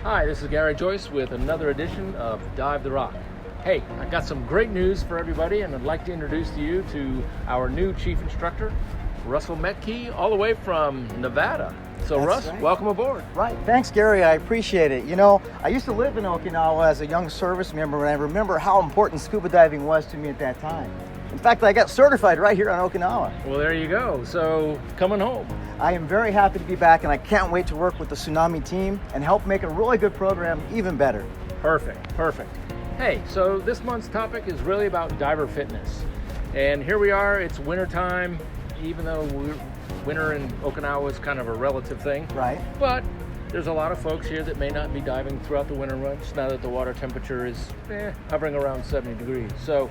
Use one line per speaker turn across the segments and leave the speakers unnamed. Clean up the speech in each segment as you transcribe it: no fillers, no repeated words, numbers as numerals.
Hi, this is Gary Joyce with another edition of Dive the Rock. Hey, I got some great news for everybody, and I'd like to introduce you to our new chief instructor, Russel Mettke, all the way from Nevada. So
That's
Russ,
right.
welcome aboard.
Right. Thanks, Gary. I appreciate it. You know, I used to live in Okinawa as a young service member, and I remember how important scuba diving was to me at that time. In fact, I got certified right here on Okinawa.
Well, there you go. So, coming home.
I am very happy to be back, and I can't wait to work with the Tsunami team and help make a really good program even better.
Perfect. Hey, so this month's topic is really about diver fitness. And here we are, it's winter time, even though winter in Okinawa is kind of a relative thing.
Right.
But there's a lot of folks here that may not be diving throughout the winter months now that the water temperature is hovering around 70 degrees. So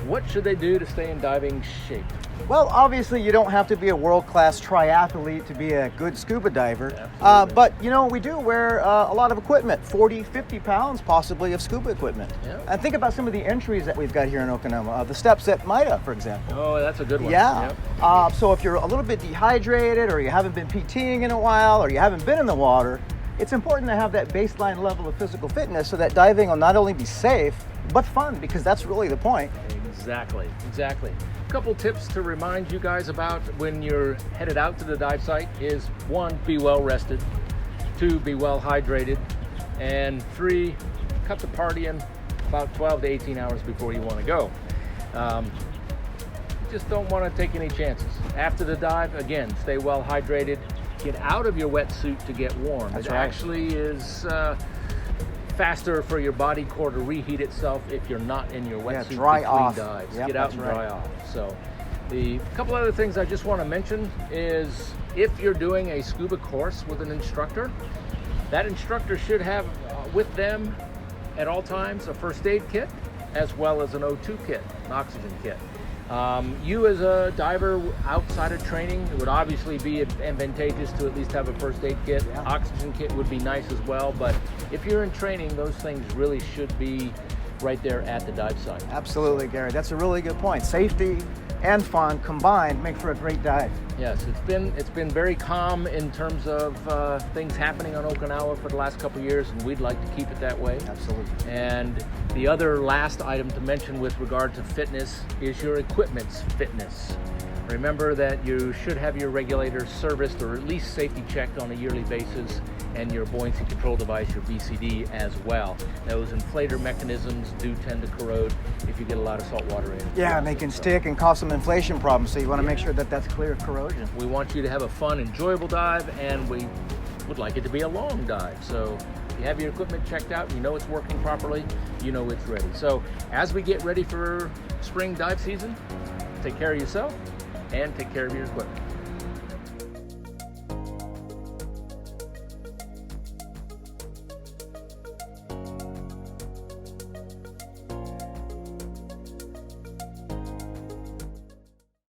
what should they do to stay in diving shape?
Well, obviously, you don't have to be a world-class triathlete to be a good scuba diver. But, you know, we do wear a lot of equipment, 40, 50 pounds possibly of scuba equipment.
Yeah.
And think about some of the entries that we've got here in Okinawa, the steps at Maida, for example.
Oh, that's a good one.
Yeah.
Yep.
So if you're a little bit dehydrated, or you haven't been PTing in a while, or you haven't been in the water, it's important to have that baseline level of physical fitness so that diving will not only be safe, but fun, because that's really the point.
Exactly. A couple tips to remind you guys about when you're headed out to the dive site is 1, be well rested, 2, be well hydrated, and 3, cut the partying about 12 to 18 hours before you want to go. Just don't want to take any chances. After the dive, again, stay well hydrated, get out of your wetsuit to get warm.
That's
it
right.
actually is faster for your body core to reheat itself if you're not in your wetsuit
dry
between
off.
dives.
Yep,
Get out
that's
and
right.
dry off. So the couple other things I just want to mention is if you're doing a scuba course with an instructor, that instructor should have with them at all times a first aid kit as well as an O2 kit, an oxygen kit. You as a diver outside of training, it would obviously be advantageous to at least have a first aid kit.
Yeah.
Oxygen kit would be nice as well, but if you're in training, those things really should be right there at the dive site.
Absolutely, Gary. That's a really good point. Safety and fun combined make for a great dive.
Yes, it's been very calm in terms of things happening on Okinawa for the last couple of years, and we'd like to keep it that way.
Absolutely.
And the other last item to mention with regard to fitness is your equipment's fitness. Remember that you should have your regulators serviced or at least safety checked on a yearly basis, and your buoyancy control device, your BCD, as well. Those inflator mechanisms do tend to corrode if you get a lot of salt water in.
Yeah, and they can stick and cause some inflation problems, so you want to make sure that that's clear of corrosion.
We want you to have a fun, enjoyable dive, and we would like it to be a long dive. So if you have your equipment checked out, you know it's working properly, you know it's ready. So as we get ready for spring dive season, take care of yourself and take care of your equipment.